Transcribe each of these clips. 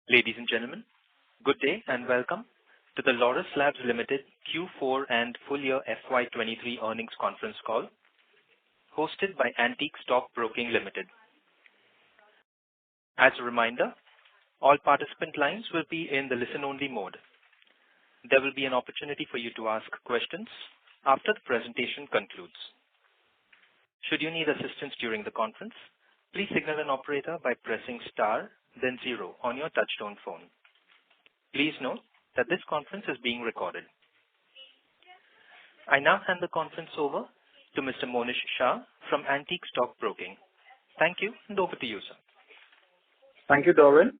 Ladies and gentlemen, good day and welcome to the Laurus Labs Limited Q4 and full year FY23 earnings conference call hosted by Antique Stock Broking Limited. As a reminder, all participant lines will be in the listen-only mode. There will be an opportunity for you to ask questions after the presentation concludes. Should you need assistance during the conference, please signal an operator by pressing star then 0 on your touchtone phone. Please note that this conference is being recorded. I now hand the conference over to Mr. Monish Shah from Antique Stock Broking. Thank you, and over to you, sir. Thank you, Darwin.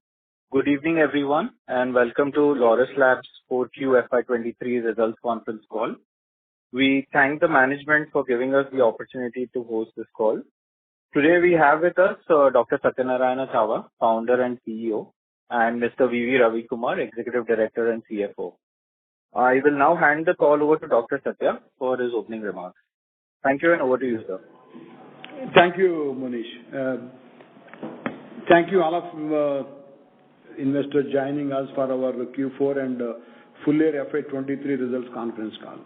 Good evening, everyone, and welcome to Laurus Labs 4Q FY23 results conference call. We thank the management for giving us the opportunity to host this call. Today we have with us Dr. Satyanarayana Chava, founder and CEO, and Mr. V.V. Ravi Kumar, executive director and CFO. I will now hand the call over to Dr. Satya for his opening remarks. Thank you, and over to you, sir. Thank you, Monish. Thank you all of investors joining us for our Q4 and full year FY23 results conference call.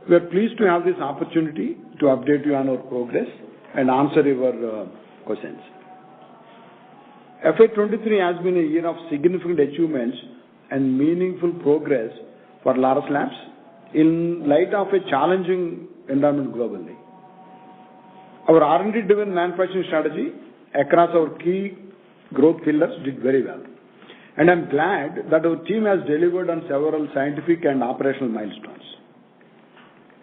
We are pleased to have this opportunity to update you on our progress and answer your questions. FY23 has been a year of significant achievements and meaningful progress for Laurus Labs in light of a challenging environment globally. Our R&D driven manufacturing strategy across our key growth pillars did very well. And I'm glad that our team has delivered on several scientific and operational milestones.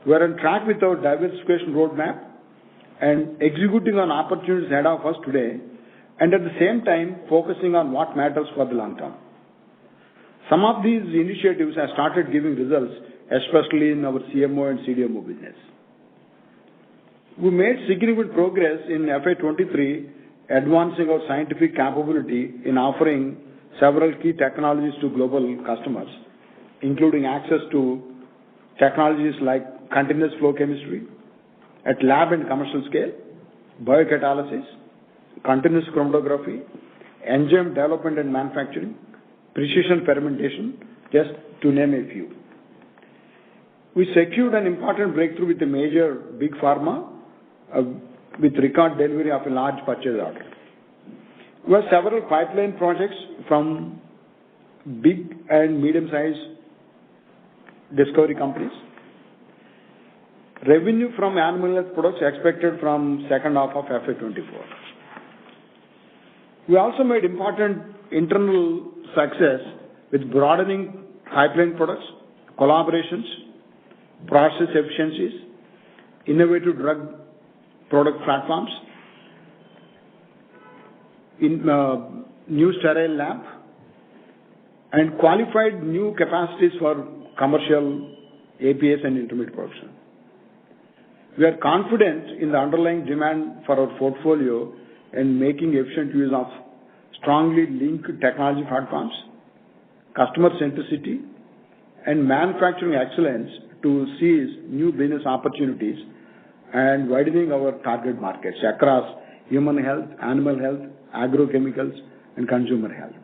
We are on track with our diversification roadmap and executing on opportunities ahead of us today, and at the same time focusing on what matters for the long term. Some of these initiatives have started giving results, especially in our CMO and CDMO business. We made significant progress in FY23, advancing our scientific capability in offering several key technologies to global customers, including access to technologies like continuous flow chemistry at lab and commercial scale, biocatalysis, continuous chromatography, enzyme development and manufacturing, precision fermentation, just to name a few. We secured an important breakthrough with a major big pharma with record delivery of a large purchase order. We have several pipeline projects from big and medium-sized discovery companies. Revenue from animal health products expected from second half of FY24. We also made important internal success with broadening pipeline products, collaborations, process efficiencies, innovative drug product platforms, in new sterile lab, and qualified new capacities for commercial APIs and intermediate production. We are confident in the underlying demand for our portfolio and making efficient use of strongly linked technology platforms, customer centricity, and manufacturing excellence to seize new business opportunities and widening our target markets across human health, animal health, agrochemicals, and consumer health.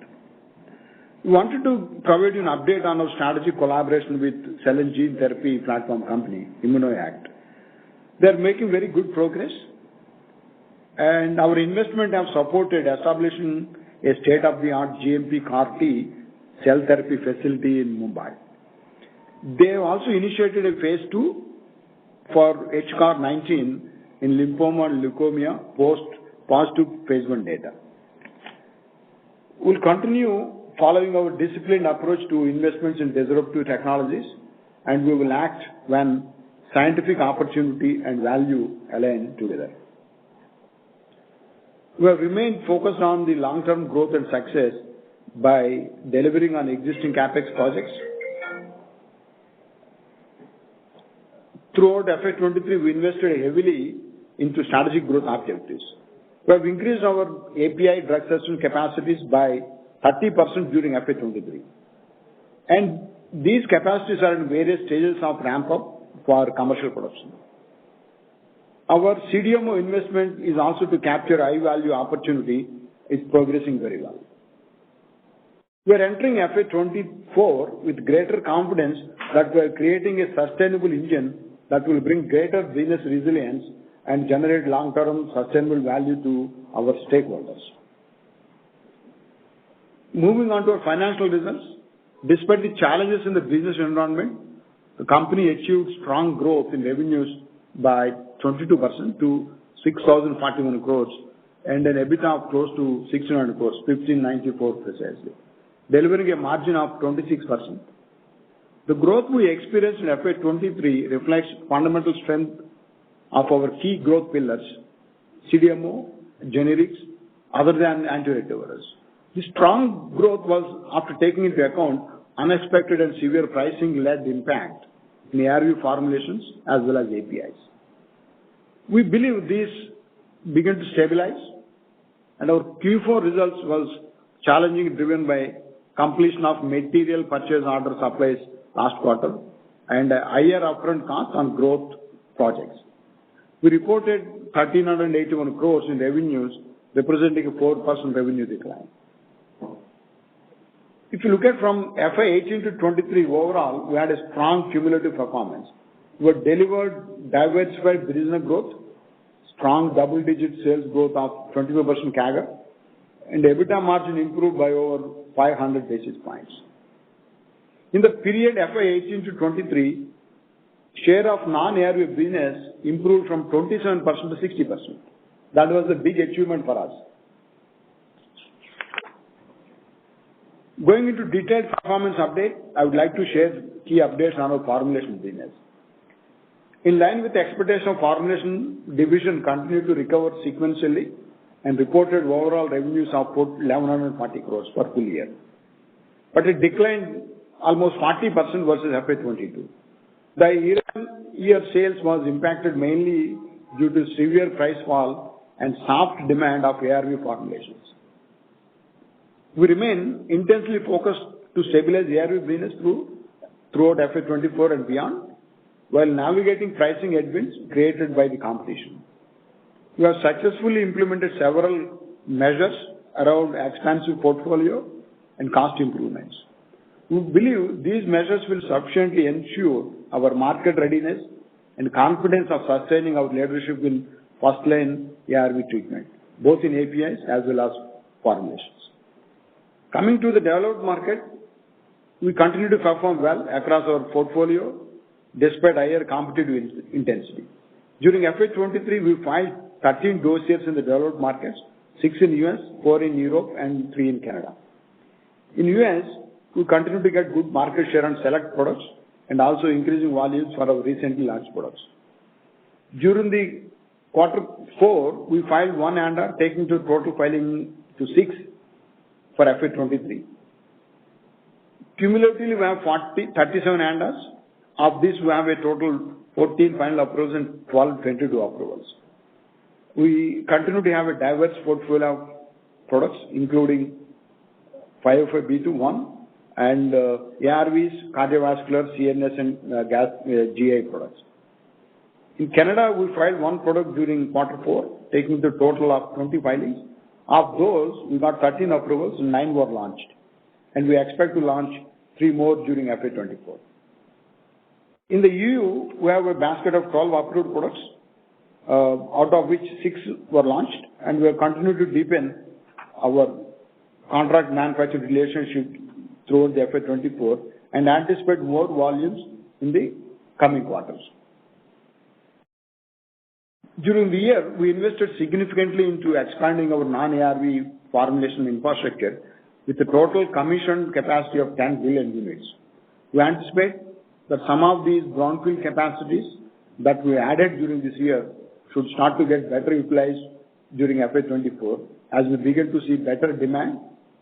We wanted to provide you an update on our strategic collaboration with cell and gene therapy platform company, ImmunoAct. They are making very good progress, and our investment have supported establishing a state-of-the-art GMP CAR-T cell therapy facility in Mumbai. They have also initiated a phase 2 for HCAR-19 in lymphoma and leukemia post positive phase 1 data. We'll continue following our disciplined approach to investments in disruptive technologies, and we will act when scientific opportunity and value align together. We have remained focused on the long-term growth and success by delivering on existing capex projects. Throughout FY23, we invested heavily into strategic growth objectives. We have increased our API drug substance capacities by 30% during FY23. And these capacities are in various stages of ramp-up for commercial production. Our CDMO investment is also to capture high-value opportunity. It's progressing very well. We are entering FY24 with greater confidence that we are creating a sustainable engine that will bring greater business resilience and generate long-term sustainable value to our stakeholders. Moving on to our financial results. Despite the challenges in the business environment, the company achieved strong growth in revenues by 22% to 6,041 crores and an EBITDA of close to 1,600 crores, 1,594 precisely, delivering a margin of 26%. The growth we experienced in FY23 reflects fundamental strength of our key growth pillars, CDMO, generics, other than antiretrovirals. This strong growth was after taking into account unexpected and severe pricing-led impact in ARV formulations as well as APIs. We believe these begin to stabilize, and our Q4 results was challenging, driven by completion of material purchase order supplies last quarter and higher upfront costs on growth projects. We reported 1,381 crores in revenues, representing a 4% revenue decline. If you look at from FY18 to 23 overall, we had a strong cumulative performance. We delivered diversified business growth, strong double-digit sales growth of 25% CAGR, and EBITDA margin improved by over 500 basis points. In the period FY18 to 23, share of non-ARV business improved from 27% to 60%. That was a big achievement for us. Going into detailed performance update, I would like to share key updates on our formulation business. In line with the expectation of formulation division continued to recover sequentially and reported overall revenues of 1,140 crores for full year. But it declined almost 40% versus FY22. The year sales was impacted mainly due to severe price fall and soft demand of ARV formulations. We remain intensely focused to stabilize ARV business throughout FY24 and beyond, while navigating pricing headwinds created by the competition. We have successfully implemented several measures around expansive portfolio and cost improvements. We believe these measures will sufficiently ensure our market readiness and confidence of sustaining our leadership in first-line ARV treatment, both in APIs as well as formulations. Coming to the developed market, we continue to perform well across our portfolio despite higher competitive intensity. During FY23, we filed 13 dossiers in the developed markets, 6 in US, 4 in Europe, and 3 in Canada. In US, we continue to get good market share on select products and also increasing volumes for our recently launched products. During the Q4, we filed 1 ANDA, taking the total filing to 6 for FY23. Cumulatively, we have 37 ANDAs. Of this, we have a total 14 final approvals and 12 tentative approvals. We continue to have a diverse portfolio of products, including 505(b)(2)(1) and ARVs, cardiovascular, CNS, and GI products. In Canada, we filed 1 product during Q4, taking the total of 20 filings. Of those, we got 13 approvals and 9 were launched, and we expect to launch 3 more during FY24. In the EU, we have a basket of 12 approved products, out of which 6 were launched, and we have continued to deepen our contract manufacturing relationship throughout the FY24 and anticipate more volumes in the coming quarters. During the year, we invested significantly into expanding our non-ARV formulation infrastructure with a total commissioned capacity of 10 billion units. We anticipate that some of these brownfield capacities that we added during this year should start to get better utilized during FY24 as we begin to see better demand,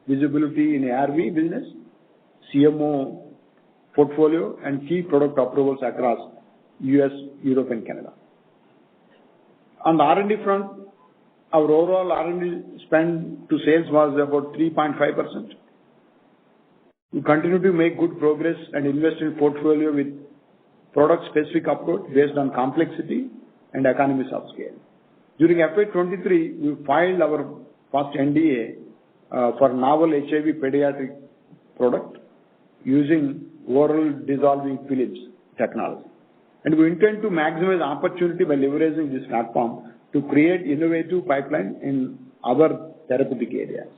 visibility in ARV business, CMO portfolio, and key product approvals across US, Europe, and Canada. On the R&D front, our overall R&D spend to sales was about 3.5%. We continue to make good progress and invest in portfolio with product-specific approach based on complexity and economies of scale. During FY23, we filed our first NDA for novel HIV pediatric product using oral dissolving films technology. And we intend to maximize opportunity by leveraging this platform to create innovative pipeline in other therapeutic areas.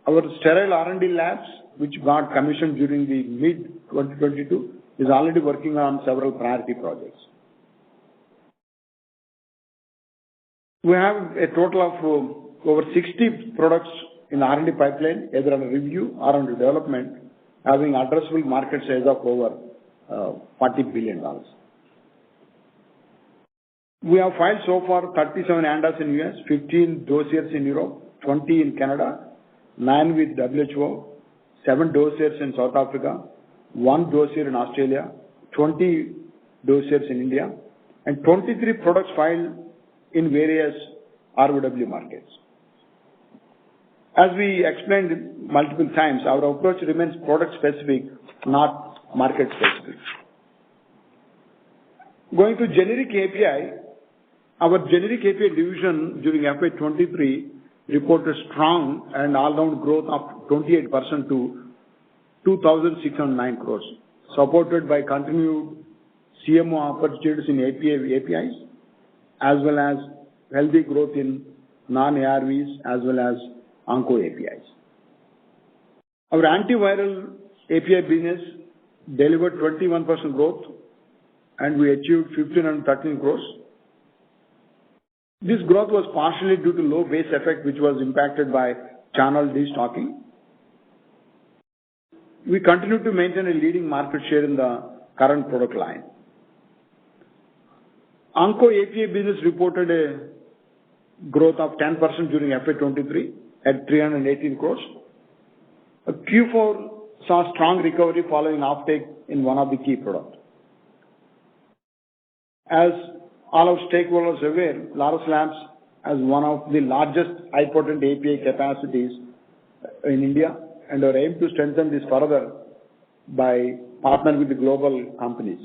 Our sterile R&D labs, which got commissioned during the mid-2022, is already working on several priority projects. We have a total of over 60 products in R&D pipeline, either under review or under development, having addressable market size of over $40 billion. We have filed so far 37 ANDAs in US, 15 dossiers in Europe, 20 in Canada, 9 with WHO, 7 dossiers in South Africa, 1 dossier in Australia, 20 dossiers in India, and 23 products filed in various ROW markets. As we explained multiple times, our approach remains product specific, not market specific. Going to generic API, our generic API division during FY23 reported strong and all-round growth of 28% to 2,609 crores, supported by continued CMO opportunities in APIs, as well as healthy growth in non-ARVs as well as onco APIs. Our antiviral API business delivered 21% growth, and we achieved 1,513 crores. This growth was partially due to low base effect, which was impacted by channel destocking. We continue to maintain a leading market share in the current product line. Onco API business reported a growth of 10% during FY23 at 318 crores. Q4 saw strong recovery following offtake in one of the key products. As all our stakeholders are aware, Laurus Labs has one of the largest high-potent API capacities in India, and our aim to strengthen this further by partnering with the global companies.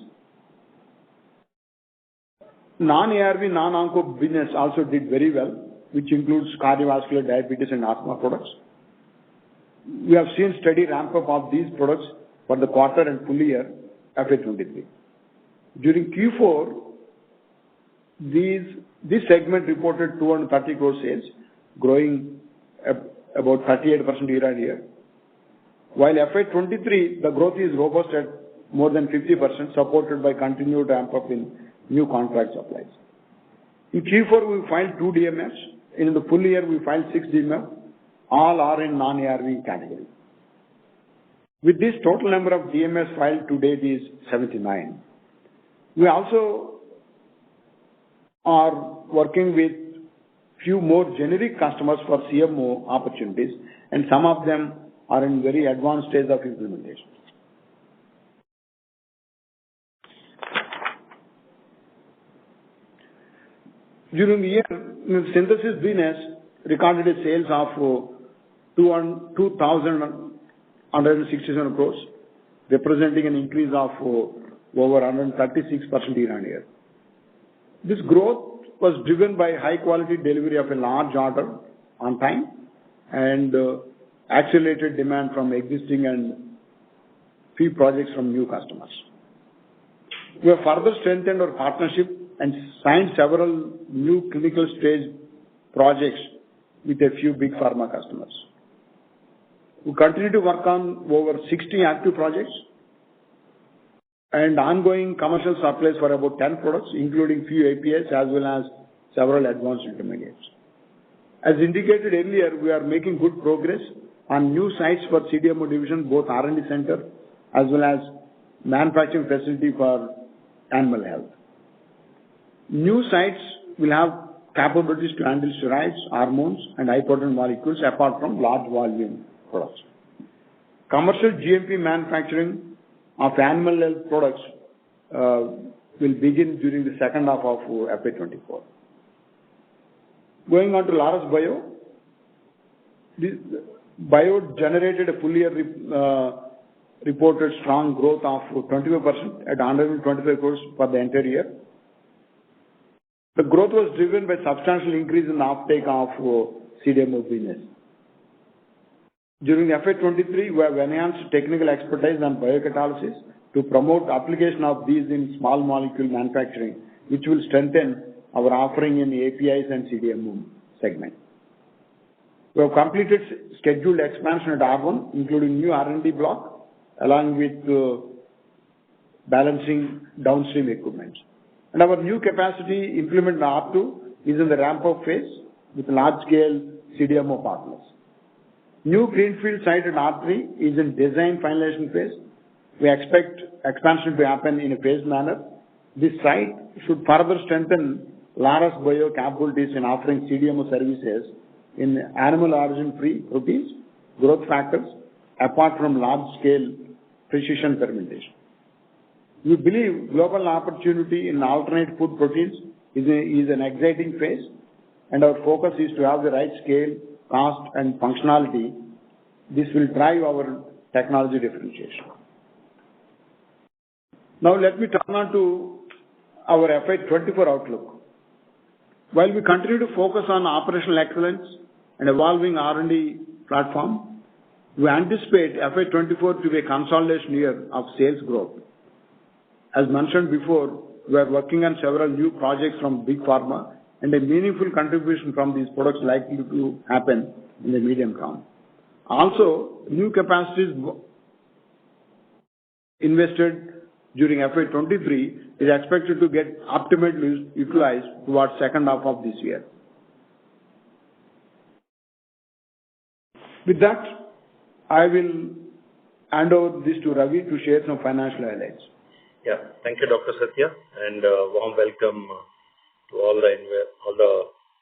Non-ARV, non-onco business also did very well, which includes cardiovascular, diabetes, and asthma products. We have seen steady ramp-up of these products for the quarter and full year FY23. During Q4, this segment reported 230 crore sales, growing about 38% year-on-year. While FY23, the growth is robust at more than 50%, supported by continued ramp-up in new contract supplies. In Q4, we filed 2 DMFs. In the full year, we filed 6 DMFs. All are in non-ARV category. With this, total number of DMFs filed to date is 79. We also are working with few more generic customers for CMO opportunities, and some of them are in very advanced stage of implementation. During the year, synthesis business recorded a sales of 2,167 crores, representing an increase of over 136% year-on-year. This growth was driven by high-quality delivery of a large order on time and accelerated demand from existing and few projects from new customers. We have further strengthened our partnership and signed several new clinical stage projects with a few big pharma customers. We continue to work on over 60 active projects and ongoing commercial supplies for about 10 products, including few APIs as well as several advanced intermediates. As indicated earlier, we are making good progress on new sites for CDMO division, both R&D center as well as manufacturing facility for animal health. New sites will have capabilities to handle steroids, hormones, and high-potent molecules apart from large volume products. Commercial GMP manufacturing of animal health products will begin during the second half of FY24. Going on to Laurus Bio. Bio generated a full year reported strong growth of 25% at 125 crores for the entire year. The growth was driven by substantial increase in the uptake of CDMO business. During FY23, we have enhanced technical expertise on biocatalysis to promote application of these in small molecule manufacturing, which will strengthen our offering in APIs and CDMO segment. We have completed scheduled expansion at R1, including new R&D block, along with balancing downstream equipment. And our new capacity implement in R2 is in the ramp-up phase with large-scale CDMO partners. New greenfield site in R3 is in design finalization phase. We expect expansion to happen in a phased manner. This site should further strengthen Laurus Bio capabilities in offering CDMO services in animal origin-free proteins, growth factors, apart from large-scale precision fermentation. We believe global opportunity in alternate food proteins is an exciting phase, and our focus is to have the right scale, cost, and functionality. This will drive our technology differentiation. Now let me turn on to our FY24 outlook. While we continue to focus on operational excellence and evolving R&D platform, we anticipate FY24 to be a consolidation year of sales growth. As mentioned before, we are working on several new projects from Big Pharma, and a meaningful contribution from these products likely to happen in the medium term. Also, new capacities invested during FY23 is expected to get optimally utilized towards second half of this year. With that, I will hand over this to Ravi to share some financial highlights. Yeah, thank you, Dr. Satya, and warm welcome to all the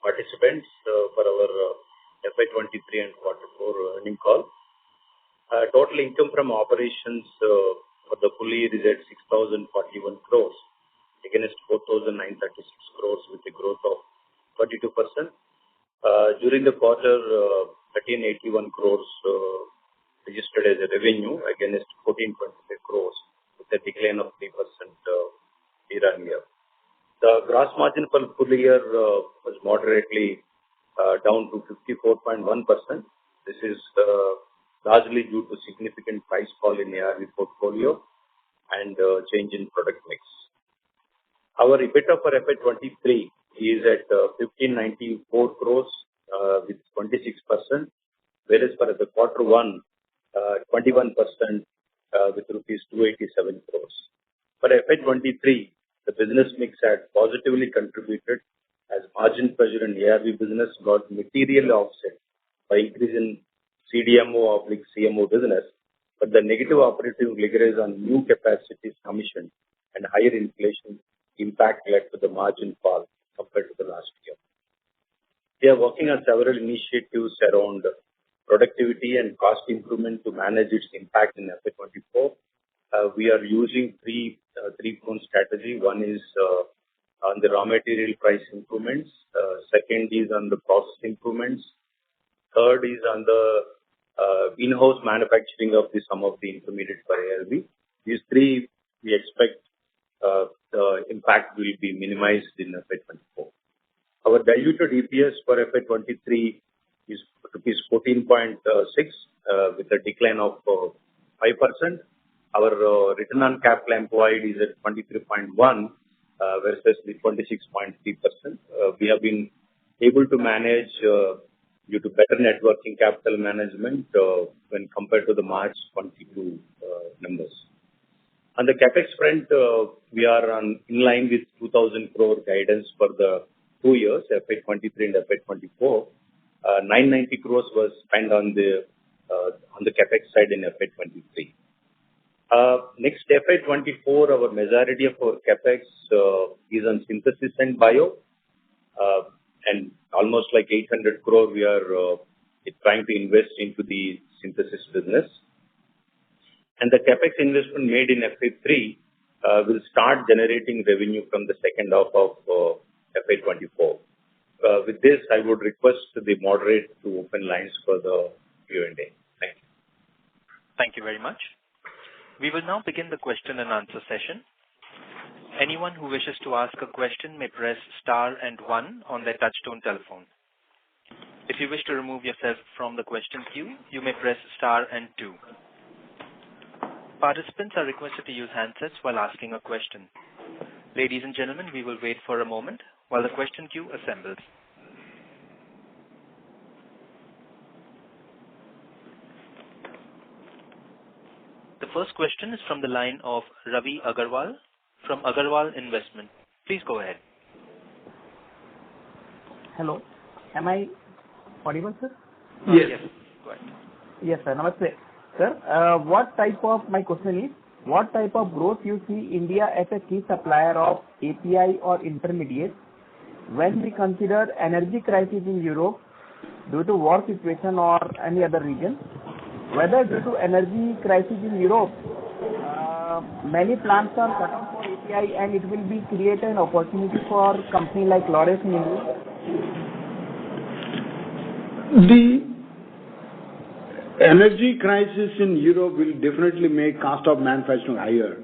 participants for our FY23 and Q4 earnings call. Total income from operations for the full year is at 6,041 crores against 4,936 crores with a growth of 32%. During the quarter, 1,381 crores registered as a revenue against 1,425 crores with a decline of 3% year-on-year. The gross margin for the full year was moderately down to 54.1%. This is largely due to significant price fall in ARV portfolio and change in product mix. Our EBITDA for FY23 is at 1,594 crores with 26%, whereas for the Q1, 21% with rupees 287 crores. For FY23, the business mix had positively contributed as margin pressure in ARV business got materially offset by increase in CDMO/CMO business, but the negative operating leverage on new capacities commissioned and higher inflation impact led to the margin fall compared to the last year. We are working on several initiatives around productivity and cost improvement to manage its impact in FY24. We are using three-pronged strategy. One is on the raw material price improvements. Second is on the process improvements. Third is on the in-house manufacturing of some of the intermediates for ARV. These three, we expect the impact will be minimized in FY24. Our diluted EPS for FY23 is rupees 14.6 with a decline of 5%. Our return on capital employed is at 23.1 versus the 26.3%. We have been able to manage due to better net working capital management when compared to the March 22 numbers. On the capex front, we are in line with 2,000 crore guidance for the 2 years, FY23 and FY24. 990 crores was spent on the capex side in FY23. Next FY24, our majority of our capex is on synthesis and bio, and almost like 800 crore we are trying to invest into the synthesis business. And the capex investment made in FY3 will start generating revenue from the second half of FY24. With this, I would request the moderator to open lines for the Q&A. Thank you. Thank you very much. We will now begin the question and answer session. Anyone who wishes to ask a question may press star and 1 on their touchtone telephone. If you wish to remove yourself from the question queue, you may press star and 2. Participants are requested to use handsets while asking a question. Ladies and gentlemen, we will wait for a moment while the question queue assembles. The first question is from the line of Ravi Agarwal from Agarwal Investment. Please go ahead. Hello. Am I audible, sir? Yes. Go ahead. Yes, sir. Namaste. Sir, my question is, what type of growth you see India as a key supplier of API or intermediates when we consider energy crisis in Europe due to war situation or any other region? Whether due to energy crisis in Europe, many plants are cut off for API and it will be create an opportunity for company like Laurus in India? The energy crisis in Europe will definitely make cost of manufacturing higher.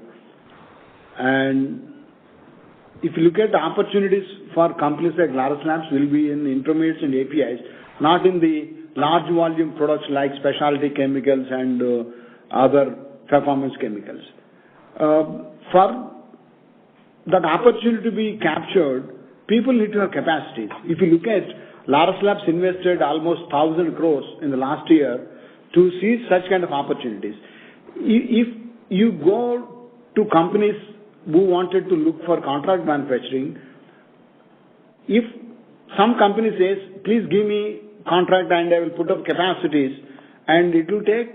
And if you look at the opportunities for companies like Laurus Labs will be in intermediates and APIs, not in the large volume products like specialty chemicals and other performance chemicals. For that opportunity to be captured, people need to have capacities. If you look at Laurus Labs invested almost 1,000 crores in the last year to seize such kind of opportunities. If you go to companies who wanted to look for contract manufacturing, if some company says, please give me contract and I will put up capacities, and it will take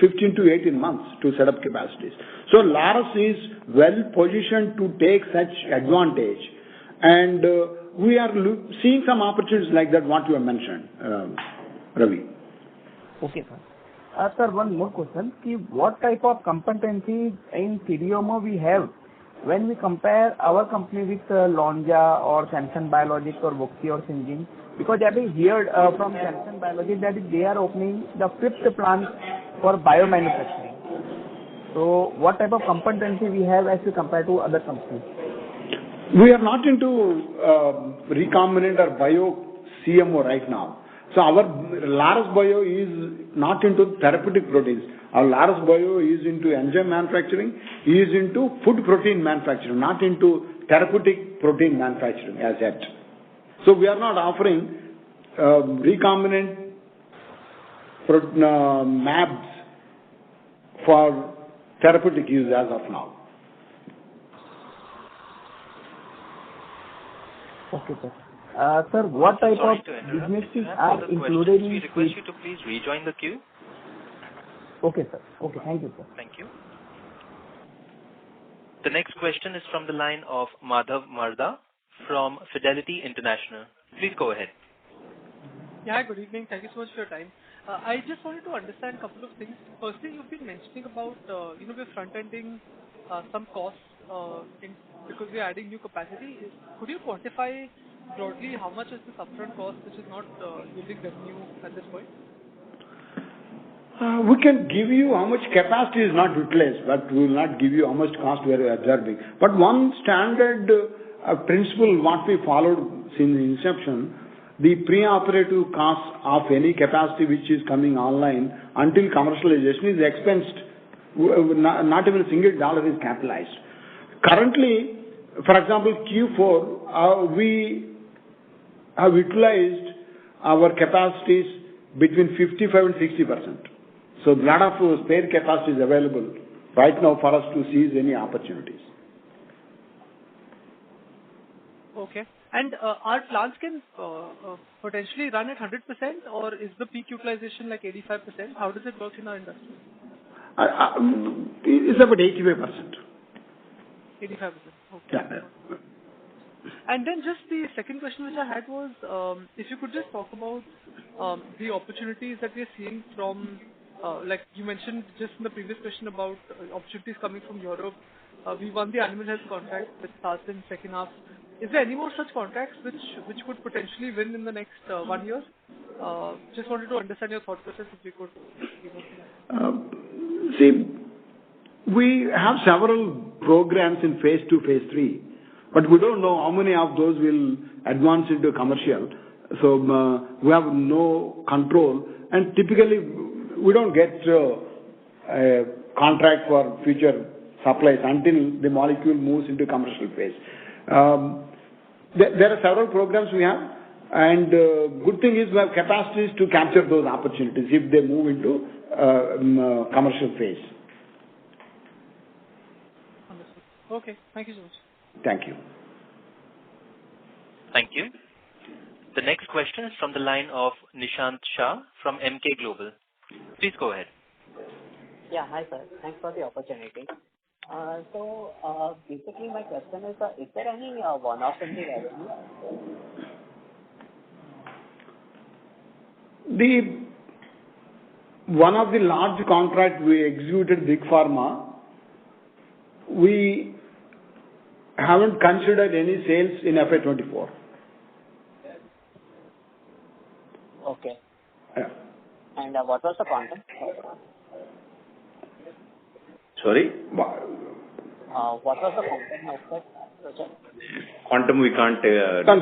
15 to 18 months to set up capacities. So Laurus is well positioned to take such advantage, and we are seeing some opportunities like that what you have mentioned, Ravi. Okay, sir. Sir, one more question. What type of competencies in CDMO we have when we compare our company with Lonza or Samsung Biologics or Voxi or Syngene? Because I have heard from Samsung Biologics that they are opening the 5th plant for biomanufacturing. So what type of competency we have as we compare to other companies? We are not into recombinant or bio CMO right now. So our Laurus Bio is not into therapeutic proteins. Our Laurus Bio is into enzyme manufacturing, is into food protein manufacturing, not into therapeutic protein manufacturing as yet. So we are not offering recombinant MABs for therapeutic use as of now. Okay, sir. Sir, what type of businesses are included in... We request you to please rejoin the queue. Okay, sir. Okay, thank you, sir. Thank you. The next question is from the line of Madhav Marda from Fidelity International. Please go ahead. Yeah, good evening. Thank you so much for your time. I just wanted to understand a couple of things. Firstly, you've been mentioning about, we're front-ending some costs because we're adding new capacity. Could you quantify broadly how much is this upfront cost which is not yielding revenue at this point? We can give you how much capacity is not utilized, but we will not give you how much cost we are absorbing. But one standard principle what we followed since the inception, the pre-operative cost of any capacity which is coming online until commercialization is expensed. Not even a single dollar is capitalized. Currently, for example, Q4, we have utilized our capacities between 55 and 60%. So a lot of spare capacity is available right now for us to seize any opportunities. Okay. And our plants can potentially run at 100%, or is the peak utilization like 85%? How does it work in our industry? It's about 85%. 85%. Okay. Yeah. And then just the second question which I had was, if you could just talk about the opportunities that we are seeing from, like you mentioned just in the previous question about opportunities coming from Europe. We won the animal health contract which starts in second half. Is there any more such contracts which could potentially win in the next 1 year? Just wanted to understand your thought process if you could give us that. See, we have several programs in phase 2, phase 3, but we don't know how many of those will advance into commercial. So we have no control, and typically we don't get a contract for future supplies until the molecule moves into commercial phase. There are several programs we have, and good thing is we have capacities to capture those opportunities if they move into commercial phase. Understood. Okay. Thank you so much. Thank you. Thank you. The next question is from the line of Nishant Shah from MK Global. Please go ahead. Yeah, hi sir. Thanks for the opportunity. Basically my question is there any one-off in the revenue? One of the large contracts we executed, Big Pharma, we haven't considered any sales in FY24. Okay. Yeah. And what was the quantum? Sorry? What was the quantum of that project? Quantum we can't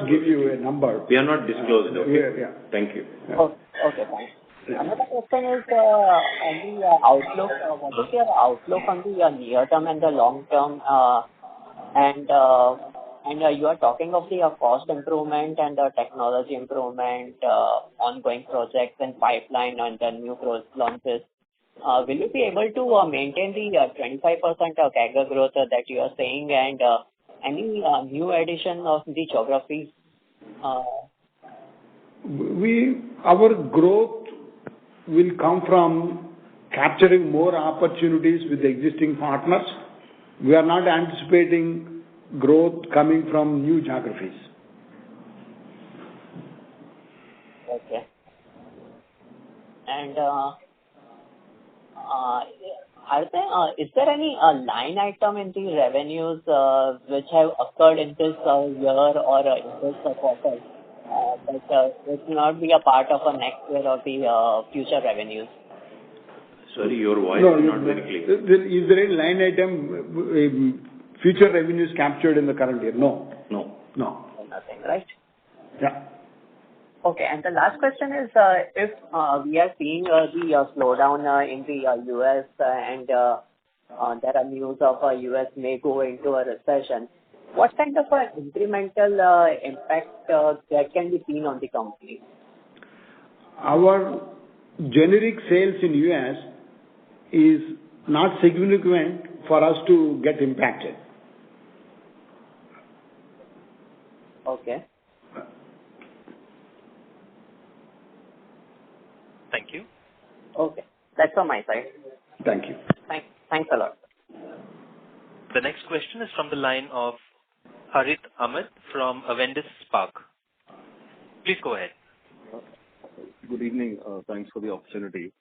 give you a number. We are not disclosed. Okay? Yeah. Thank you. Yeah. Okay, thanks. Yeah. Another question is on the outlook. What is your outlook on the near term and the long term? And you are talking of the cost improvement and the technology improvement, ongoing projects and pipeline and the new launches. Will you be able to maintain the 25% CAGR growth that you are saying, and any new addition of the geographies? Our growth will come from capturing more opportunities with the existing partners. We are not anticipating growth coming from new geographies. Okay. And is there any line item in the revenues which have occurred in this year or in this quarter that will not be a part of a next year or the future revenues? Sorry, your voice is not very clear. Is there any line item future revenues captured in the current year? No. Nothing, right? Yeah. Okay, and the last question is, if we are seeing the slowdown in the US and there are news of US may go into a recession, what kind of incremental impact that can be seen on the company? Our generic sales in US is not significant for us to get impacted. Okay. Thank you. Okay. That's on my side. Thank you. Thanks a lot. The next question is from the line of Harit Amit from Avendus Spark. Please go ahead. Good evening. Thanks for the opportunity.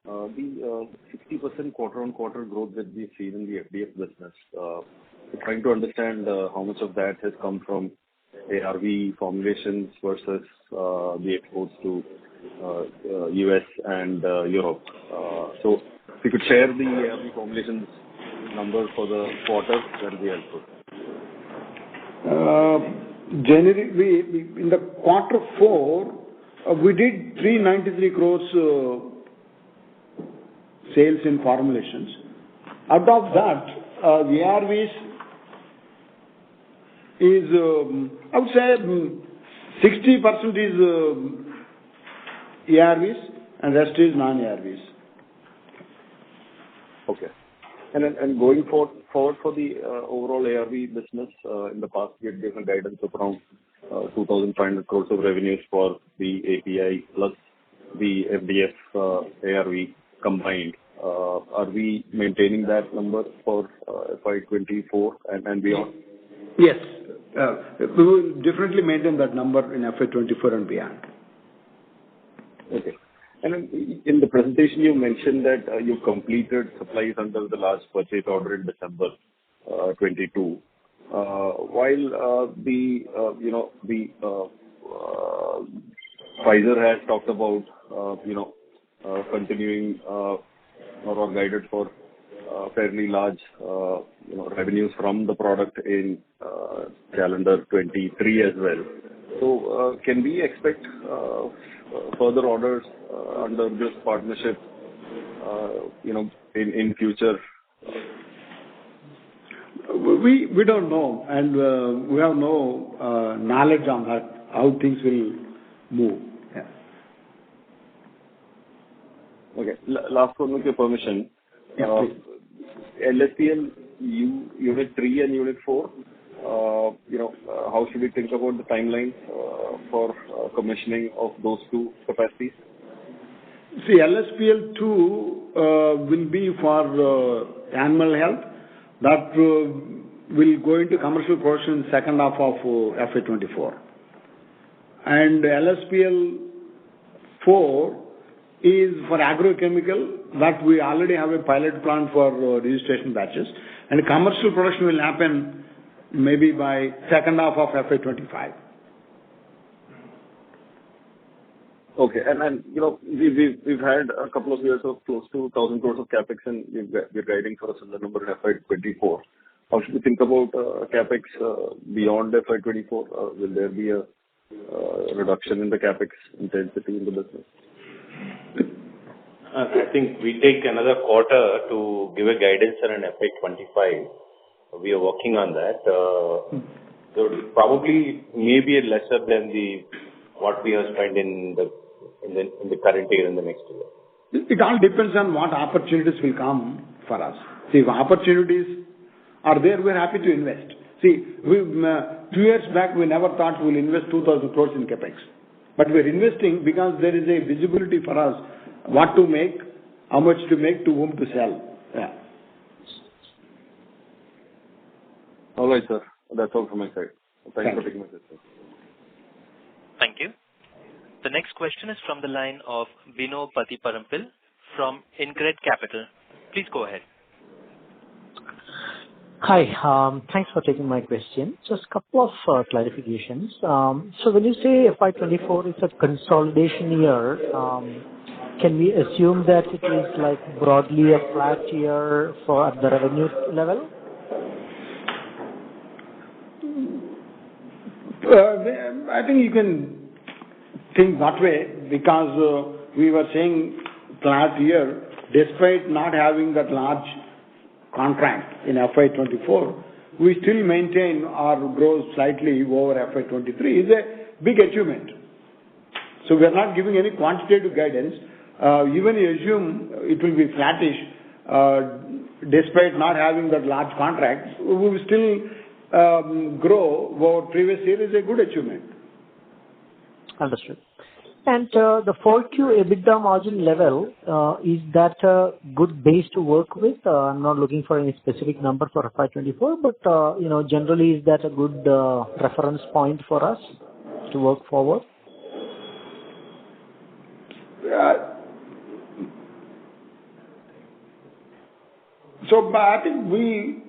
The 60% quarter-on-quarter growth that we've seen in the FDF business, we're trying to understand how much of that has come from ARV formulations versus the exports to US and Europe. So if you could share the ARV formulations number for the quarter, that would be helpful. Generic, in the quarter 4, we did 393 crores sales in formulations. Out of that, the ARVs is, I would say, 60% is ARVs and rest is non-ARVs. Okay. And going forward for the overall ARV business, in the past we had given guidance of around 2,500 crores of revenues for the API plus the FDF ARV combined. Are we maintaining that number for FY24 and beyond? Yes. We will definitely maintain that number in FY24 and beyond. Okay. And then in the presentation, you mentioned that you completed supplies under the last purchase order in December 22. While Pfizer has talked about continuing or guided for fairly large revenues from the product in calendar 23 as well. So, can we expect further orders under this partnership, in future? We don't know, and we have no knowledge on that, how things will move. Yeah. Okay. Last one, with your permission. Yeah, please. LSPL Unit 3 and Unit 4, how should we think about the timelines for commissioning of those two capacities? See, LSPL 2 will be for animal health. That will go into commercial production in second half of FY24. And LSPL 4 is for agrochemical, that we already have a pilot plant for registration batches. And commercial production will happen maybe by second half of FY25. Okay. And we've had a couple of years of close to 1,000 crores of capex, and we're guiding for a similar number in FY24. How should we think about capex beyond FY24? Will there be a reduction in the capex intensity in the business? I think we take another quarter to give a guidance on an FY25. We are working on that. So probably maybe lesser than what we have spent in the current year and the next year. It all depends on what opportunities will come for us. See, if opportunities are there, we're happy to invest. See, 2 years back, we never thought we'll invest 2,000 crores in capex. But we're investing because there is a visibility for us what to make, how much to make, to whom to sell. Yeah. All right, sir. That's all from my side. Thanks for taking my question. Thank you. The next question is from the line of Bino Patiparampil from InCred Capital. Please go ahead. Hi. Thanks for taking my question. Just a couple of clarifications. So when you say FY24 is a consolidation year, can we assume that it is like broadly a flat year for at the revenue level? I think you can think that way because we were saying flat year, despite not having that large contract in FY24, we still maintain our growth slightly over FY23. It's a big achievement. So we are not giving any quantitative guidance. Even you assume it will be flattish, despite not having that large contract, we will still grow over previous year is a good achievement. Understood. And the 4Q EBITDA margin level, is that a good base to work with? I'm not looking for any specific number for FY24, but generally, is that a good reference point for us to work forward? So I think we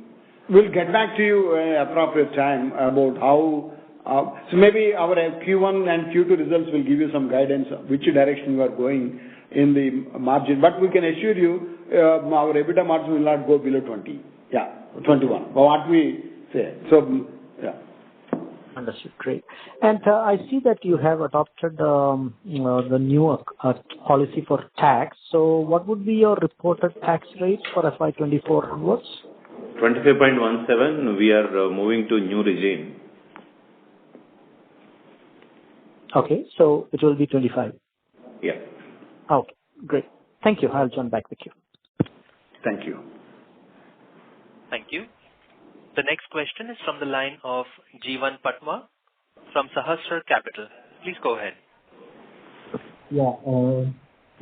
will get back to you at appropriate time about how. So maybe our Q1 and Q2 results will give you some guidance which direction we are going in the margin. But we can assure you our EBITDA margin will not go below 20. Yeah, 21. What we say. So, yeah. Understood. Great. And I see that you have adopted the new policy for tax. So what would be your reported tax rate for FY24 onwards? 25.17. We are moving to new regime. Okay, so it will be 25. Yeah. Okay, great. Thank you. I'll join back with you. Thank you. Thank you. The next question is from the line of Jeevan Patwa from Sahasrar Capital. Please go ahead. Yeah,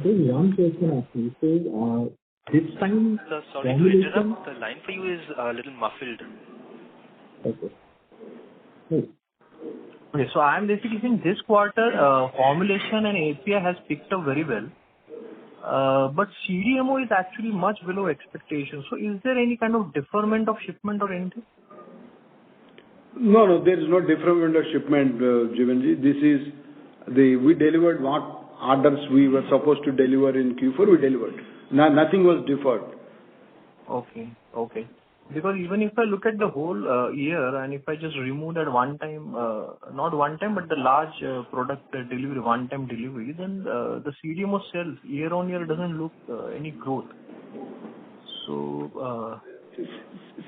there's one question actually. So, this time... Sir, sorry to interrupt. The line for you is a little muffled. Okay. Hey. Okay, so I'm basically saying this quarter, formulation and API has picked up very well. But CDMO is actually much below expectations. So is there any kind of deferment of shipment or anything? No, there is no deferment of shipment, Jivanji. This is we delivered what orders we were supposed to deliver in Q4, we delivered. Nothing was deferred. Okay. Because even if I look at the whole year, and if I just remove that one time, not one time, but the large product delivery, one-time delivery, then the CDMO sales year-on-year doesn't look any growth. So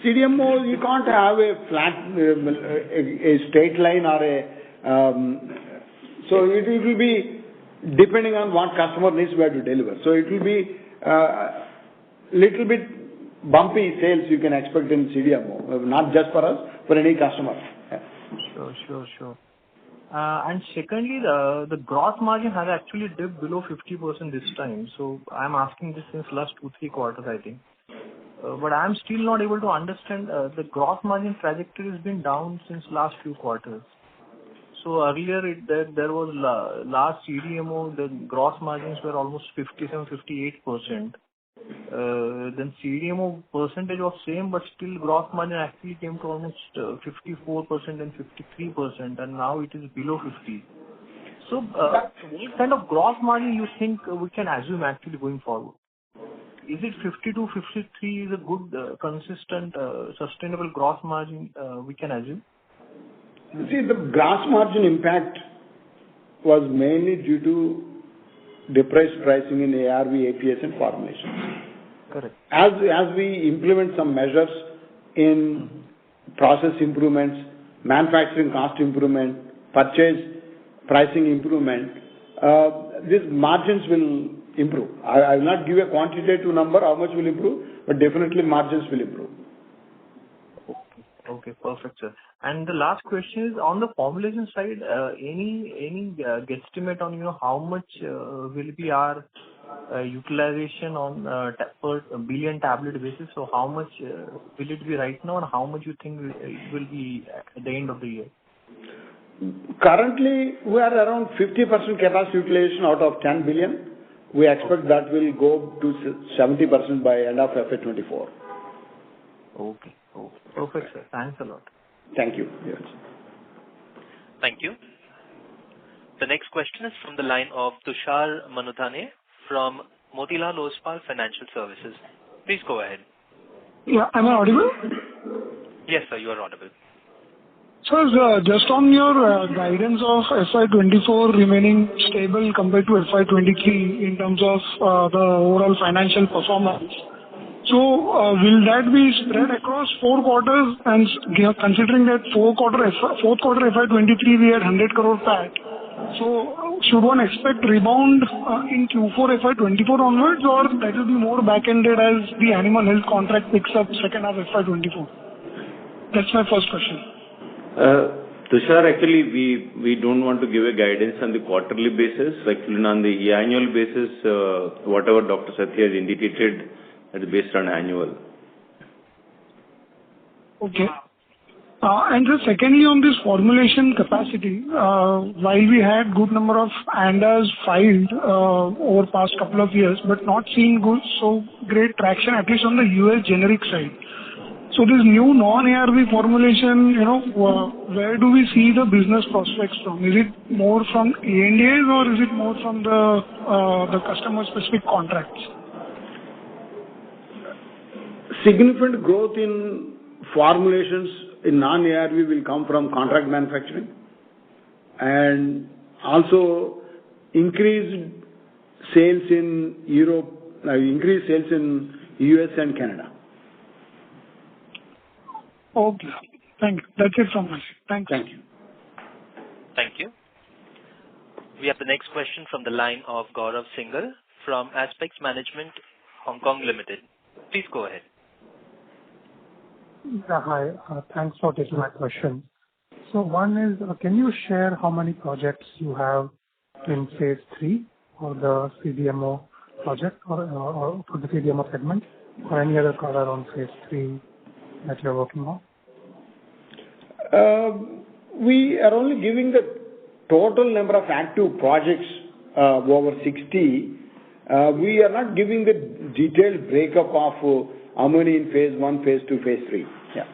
CDMO, you can't have a flat, a straight line or so it will be depending on what customer needs we have to deliver. So it will be little bit bumpy sales you can expect in CDMO, not just for us, for any customer. Yeah. Sure. And secondly, the gross margin has actually dipped below 50% this time. So I'm asking this since last 2-3 quarters, I think. But I'm still not able to understand the gross margin trajectory has been down since last few quarters. So earlier there was last CDMO, the gross margins were almost 57-58%. Then CDMO percentage was same, but still gross margin actually came to almost 54% and 53%, and now it is below 50. So what kind of gross margin you think we can assume actually going forward? Is it 52, 53 is a good, consistent, sustainable gross margin we can assume? See, the gross margin impact was mainly due to depressed pricing in ARV, APS and formulations. Correct. As we implement some measures in process improvements, manufacturing cost improvement, purchase pricing improvement, these margins will improve. I will not give a quantitative number how much will improve, but definitely margins will improve. Okay, perfect, sir. And the last question is on the formulation side, any guesstimate on how much will be our utilization on per billion tablet basis? So how much will it be right now, and how much you think it will be at the end of the year? Currently, we are around 50% capacity utilization out of 10 billion. We expect that will go to 70% by end of FY24. Okay. Perfect, sir. Thanks a lot. Thank you. Yes. Thank you. The next question is from the line of Tushar Manudhane from Motilal Oswal Financial Services. Please go ahead. Yeah, am I audible? Yes, sir, you are audible. Sir, just on your guidance of FY24 remaining stable compared to FY23 in terms of the overall financial performance. So, will that be spread across 4 quarters, and considering that fourth quarter FY23 we had 100 crore PAT. So, should one expect rebound in Q4 FY24 onwards, or that will be more back-ended as the animal health contract picks up second half FY24? That's my first question. Tushar, actually, we don't want to give a guidance on the quarterly basis. Actually, on the annual basis, whatever Dr. Satya has indicated, that is based on annual. Okay. And just secondly, on this formulation capacity, while we had good number of ANDAs filed over past couple of years, but not seen so great traction, at least on the US generic side. So this new non-ARV formulation, where do we see the business prospects from? Is it more from ANDAs, or is it more from the customer-specific contracts? Significant growth in formulations in non-ARV will come from contract manufacturing, and also increased sales in Europe, increased sales in US and Canada. Okay. Thank you. That's it from my side. Thank you. Thank you. We have the next question from the line of Gaurav Singhal from Aspects Management, Hong Kong Limited. Please go ahead. Yeah, hi. Thanks for taking my question. So one is, can you share how many projects you have in phase 3 for the CDMO project or for the CDMO segment, or any other color on phase 3 that you're working on? We are only giving the total number of active projects over 60. We are not giving the detailed breakup of how many in phase 1, phase 2, phase 3. Yeah.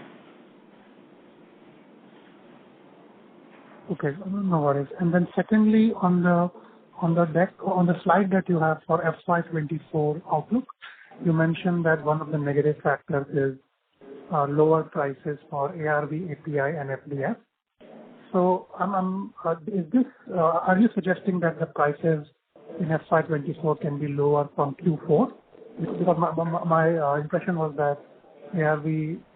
Okay, no worries. And then secondly, on the deck, on the slide that you have for FY24 outlook, you mentioned that one of the negative factors is lower prices for ARV, API, and FDF. So, is this? Are you suggesting that the prices in FY24 can be lower from Q4? Because my impression was that ARV,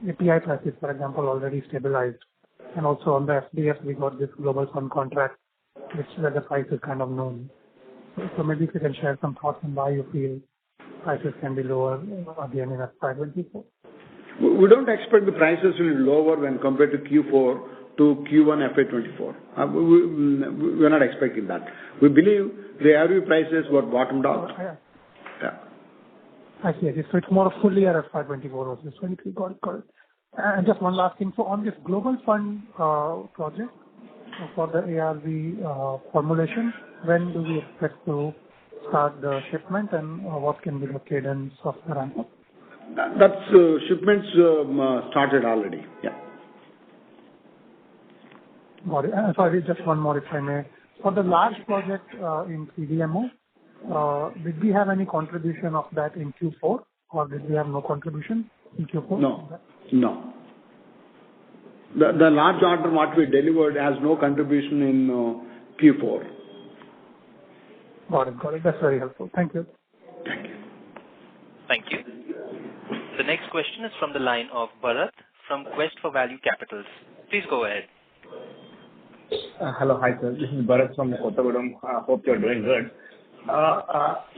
API prices, for example, already stabilized, and also on the FDF we got this global fund contract, where the price is kind of known. So maybe if you can share some thoughts on why you feel prices can be lower again in FY24. We don't expect the prices will be lower when compared to Q4 to Q1 FY24. We're not expecting that. We believe the ARV prices were bottomed out. Yeah. I see. So it's more fully at FY24 versus 23. Got it. And just one last thing. So on this global fund project for the ARV formulation, when do we expect to start the shipment, and what can be the cadence of the ramp-up? That's shipments started already. Yeah. Got it. Sorry, just one more, if I may. For the large project in CDMO, did we have any contribution of that in Q4, or did we have no contribution in Q4? No. The large order what we delivered has no contribution in Q4. Got it. That's very helpful. Thank you. Thank you. The next question is from the line of Bharat from Quest for Value Capitals. Please go ahead. Hello. Hi, sir. This is Bharat from Kottagudam. Hope you're doing good.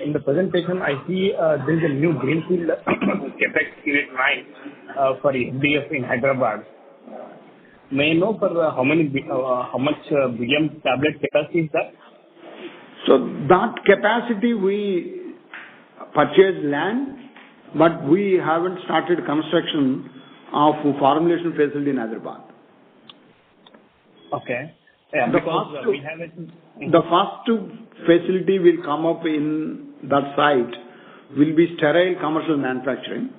In the presentation, I see there is a new greenfield capex unit 9 for FDF in Hyderabad. May I know for how much billion tablet capacity is that? So that capacity we purchased land, but we haven't started construction of formulation facility in Hyderabad. Okay. Yeah, because we have it. The first facility will come up in that site will be sterile commercial manufacturing,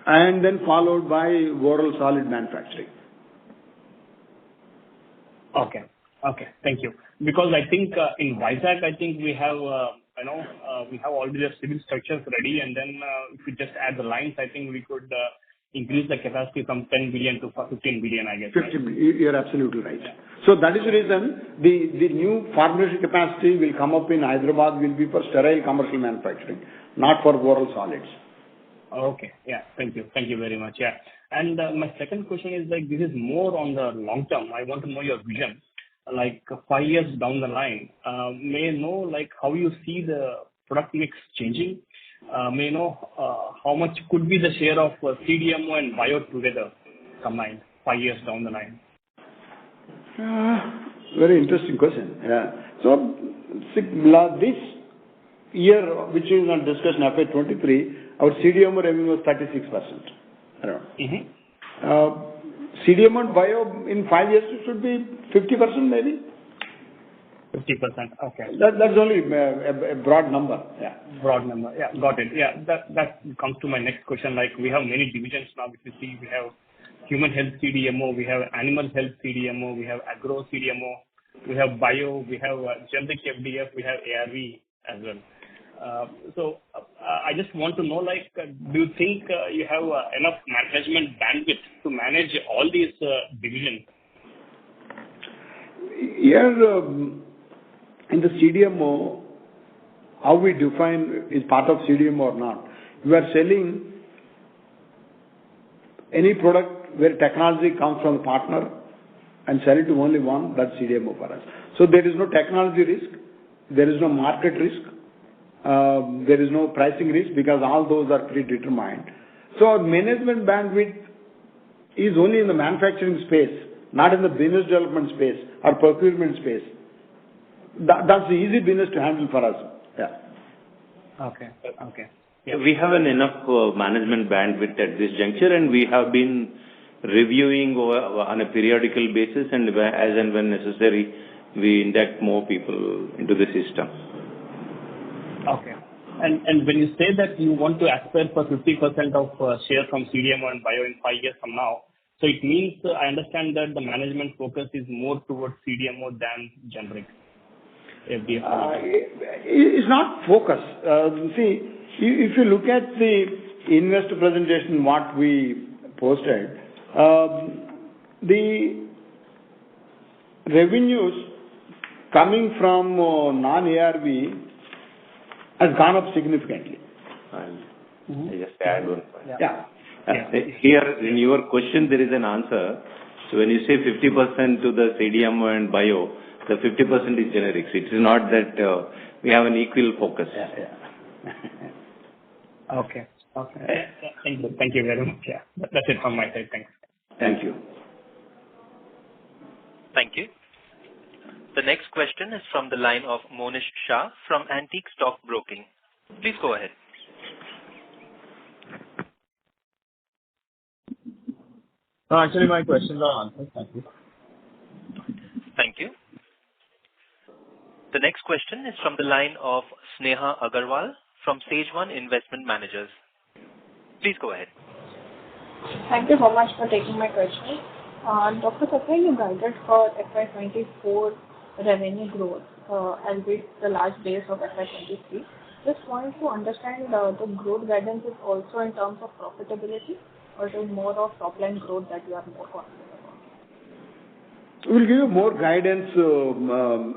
and then followed by oral solid manufacturing. Okay. Thank you. Because I think in Vizag, we have we have already the civil structures ready, and then if we just add the lines, I think we could increase the capacity from 10 billion to 15 billion, I guess. 15 billion. You're absolutely right. Yeah. So that is the reason the new formulation capacity will come up in Hyderabad will be for sterile commercial manufacturing, not for oral solids. Okay. Yeah. Thank you. Thank you very much. Yeah. And my second question is this is more on the long term. I want to know your vision, 5 years down the line. May I know how you see the product mix changing? May I know how much could be the share of CDMO and bio together combined 5 years down the line? Very interesting question. Yeah. So this year, which is on discussion FY23, our CDMO revenue was 36%. CDMO and bio in 5 years it should be 50% maybe. 50%. Okay. That's only a broad number. Yeah. Broad number. Yeah. Got it. Yeah. That comes to my next question. We have many divisions now. If you see, we have human health CDMO, we have animal health CDMO, we have agro CDMO, we have bio, we have generic FDF, we have ARV as well. So I just want to know, do you think you have enough management bandwidth to manage all these divisions? Here, in the CDMO, how we define is part of CDMO or not. We are selling any product where technology comes from the partner and sell it to only one, that's CDMO for us. So there is no technology risk, there is no market risk, there is no pricing risk because all those are predetermined. So our management bandwidth is only in the manufacturing space, not in the business development space or procurement space. That's the easy business to handle for us. Yeah. Okay. Yeah, we have enough management bandwidth at this juncture, and we have been reviewing on a periodical basis, and as and when necessary, we induct more people into the system. Okay. And when you say that you want to aspire for 50% of share from CDMO and bio in 5 years from now, so it means I understand that the management focus is more towards CDMO than generic FDF. It's not focus. See, if you look at the investor presentation, what we posted. The revenues coming from non-ARV has gone up significantly. I just add one point. Yeah. Here, in your question, there is an answer. So when you say 50% to the CDMO and bio, the 50% is generics. It is not that we have an equal focus. Okay. Thank you very much. Yeah. That's it from my side. Thanks. Thank you. Thank you. The next question is from the line of Monish Shah from Antique Stock Broking. Please go ahead. Actually, my questions are answered. Thank you. Thank you. The next question is from the line of Sneha Agarwal from Sage One Investment Managers. Please go ahead. Thank you so much for taking my question. Dr. Satya, you guided for FY24 revenue growth, albeit the large base of FY23. Just wanted to understand the growth guidance is also in terms of profitability, or it is more of top-line growth that you are more confident about? We'll give you more guidance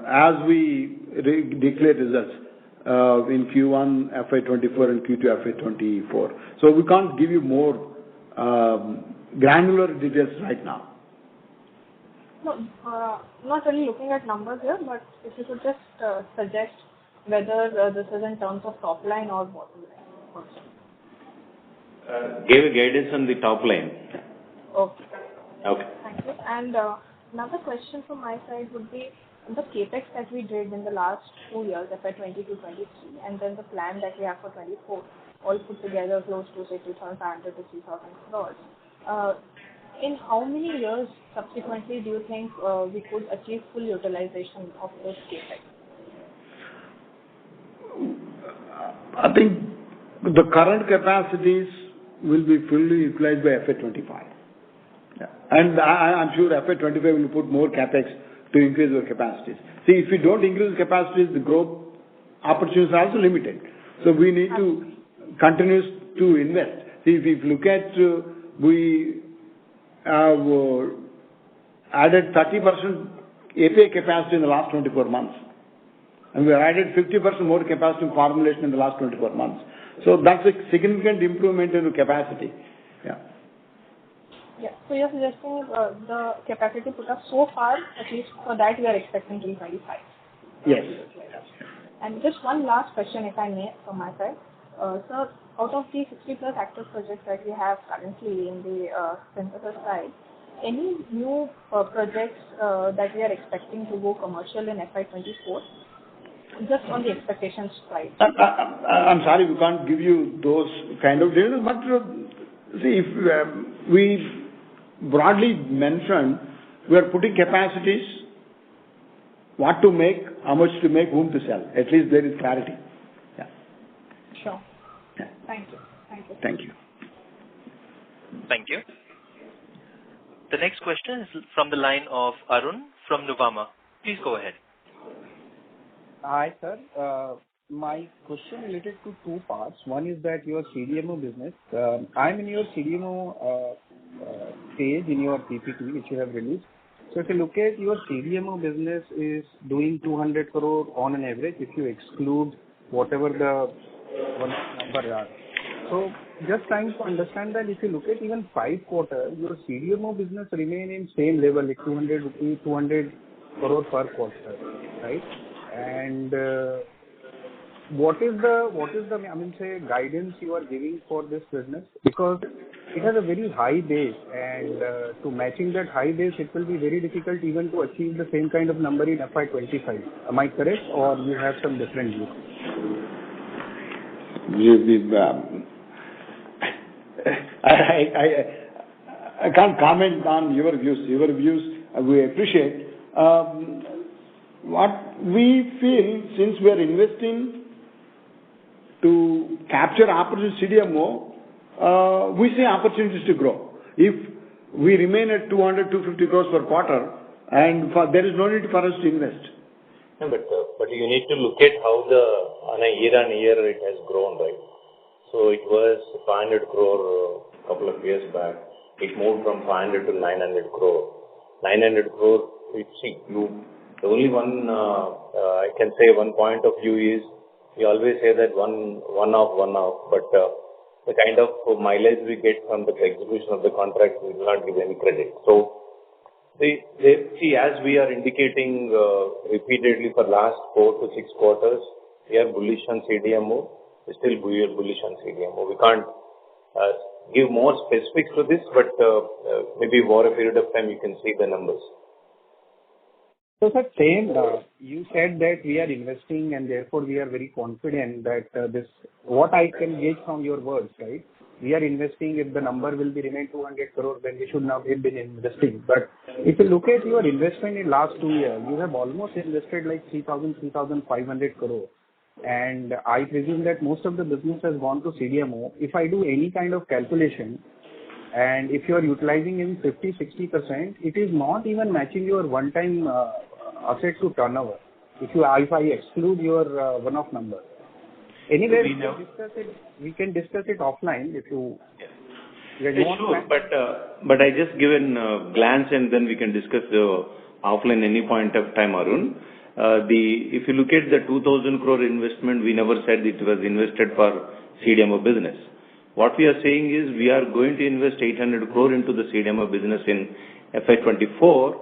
as we declare results in Q1 FY24 and Q2 FY24. So we can't give you more granular details right now. No, not really looking at numbers here, but if you could just suggest whether this is in terms of top line or bottom line also. Gave a guidance on the top line. Okay. Okay. Thank you. And another question from my side would be the capex that we did in the last 2 years, FY22-23, and then the plan that we have for 24, all put together close to say 2,500 to 3,000 crores. In how many years subsequently do you think we could achieve full utilization of those capex? I think the current capacities will be fully utilized by FY25. Yeah. And I'm sure FY25 will put more capex to increase our capacities. See, if we don't increase capacities, the growth opportunities are also limited. So we need to continue to invest. See, if you look at, we have added 30% API capacity in the last 24 months. And we have added 50% more capacity in formulation in the last 24 months. So that's a significant improvement in capacity. Yeah. Yeah. So you're suggesting the capacity put up so far, at least for that we are expecting till 25. Yes. And just one last question, if I may, from my side. Sir, out of the 60 plus active projects that we have currently in the synthesis side, any new projects that we are expecting to go commercial in FY24? Just on the expectations side. I'm sorry, we can't give you those kind of details, but see, if we broadly mentioned, we are putting capacities, what to make, how much to make, whom to sell. At least there is clarity. Yeah. Sure. Yeah. Thank you. Thank you. Thank you. Thank you. The next question is from the line of Arun from Nuvama. Please go ahead. Hi, sir. My question related to two parts. One is that your CDMO business. I'm in your CDMO page in your PPT, which you have released. So if you look at your CDMO business is doing 200 crore on an average, if you exclude whatever the one number are. So just trying to understand that if you look at even 5 quarters, your CDMO business remain in same level, like 200 rupees, 200 crore per quarter, right? And what is the I mean say guidance you are giving for this business, because it has a very high base, and to matching that high base it will be very difficult even to achieve the same kind of number in FY25. Am I correct, or you have some different view? I can't comment on your views. Your views we appreciate. What we feel, since we are investing to capture opportunities CDMO, we see opportunities to grow. If we remain at 200, 250 crores per quarter, and there is no need for us to invest. No, but you need to look at how on a year-on-year it has grown, right? So it was 500 crore a couple of years back. it moved from 500 to 900 crore. 900 crore, the only one, I can say one point of view is, we always say that one off, but the kind of mileage we get from the execution of the contract, we will not give any credit. So, see, as we are indicating repeatedly for last 4 to 6 quarters, we are bullish on CDMO. We still bullish on CDMO. We can't give more specifics to this, but maybe over a period of time you can see the numbers. So, sir, you said that we are investing and therefore we are very confident that what I can gauge from your words, right? We are investing. If the number will be remain 200 crore, then we should not have been investing. But if you look at your investment in last 2 years, you have almost invested like 3,500 crore. And I presume that most of the business has gone to CDMO. If I do any kind of calculation, and if you are utilizing in 50-60%, it is not even matching your one-time asset to turnover. If I exclude your one-off number. Anyway, we can discuss it offline if you. Sure, but I just give a glance and then we can discuss offline any point of time, Arun. If you look at the 2,000 crore investment, we never said it was invested for CDMO business. What we are saying is we are going to invest 800 crore into the CDMO business in FY24,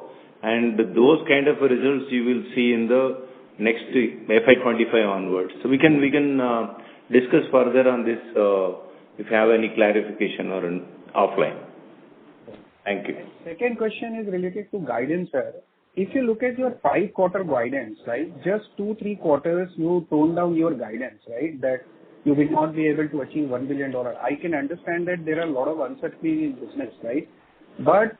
and those kind of results you will see in the next FY25 onwards. So we can discuss further on this if you have any clarification or offline. Thank you. Second question is related to guidance, sir. If you look at your 5-quarter guidance, right, just 2-3 quarters you toned down your guidance, right, that you will not be able to achieve $1 billion. I can understand that there are a lot of uncertainty in business, right? But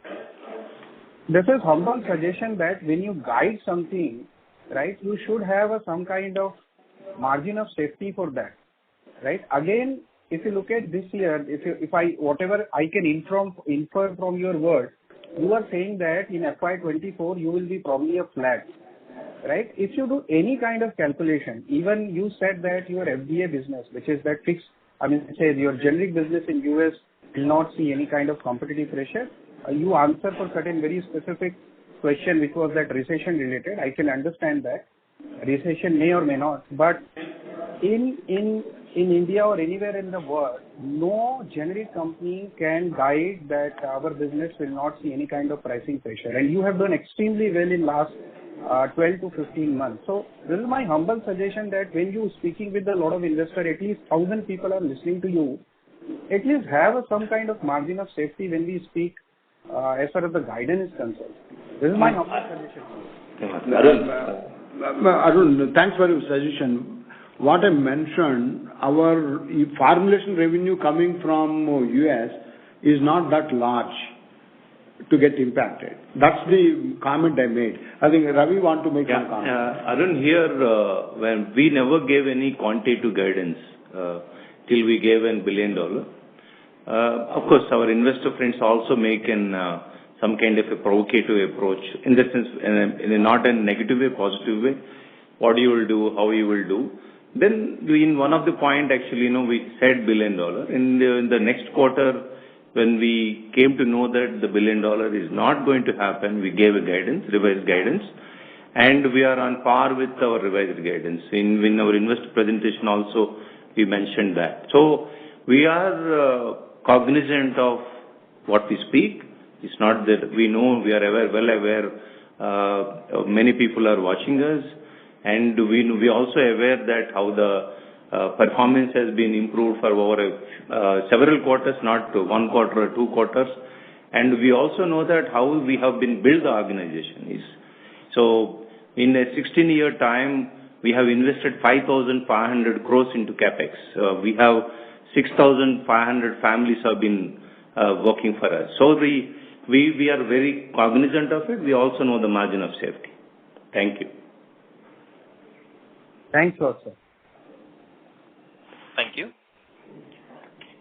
this is humble suggestion that when you guide something, right, you should have some kind of margin of safety for that, right? Again, if you look at this year, whatever I can infer from your words, you are saying that in FY24 you will be probably a flat, right? If you do any kind of calculation, even you said that your FDA business, which is that fixed, say your generic business in US will not see any kind of competitive pressure. You answer for certain very specific question, which was that recession related. I can understand that recession may or may not, but in India or anywhere in the world, no generic company can guide that our business will not see any kind of pricing pressure. And you have done extremely well in last 12 to 15 months. So this is my humble suggestion that when you speaking with a lot of investors, at least 1,000 people are listening to you, at least have some kind of margin of safety when we speak as far as the guidance is concerned. This is my humble suggestion. Arun, thanks for your suggestion. What I mentioned, our formulation revenue coming from US is not that large to get impacted. That's the comment I made. I think Ravi want to make some comment. Arun, here, when we never gave any quantitative guidance till we gave $1 billion. Of course, our investor friends also make some kind of a provocative approach, in the sense, in a not a negative way, positive way, what you will do, how you will do. Then in one of the point, actually, we said $1 billion. In the next quarter, when we came to know that the $1 billion is not going to happen, we gave a guidance, revised guidance, and we are on par with our revised guidance. In our investor presentation also, we mentioned that. So we are cognizant of what we speak. It's not that we know, we are well aware, many people are watching us, and we also aware that how the performance has been improved for over several quarters, not 1 quarter or 2 quarters. And we also know that how we have been built the organization is. So in a 16-year time, we have invested 5,500 crores into capex. We have 6,500 families have been working for us. So we are very cognizant of it. We also know the margin of safety. Thank you. Thanks a lot, sir. Thank you.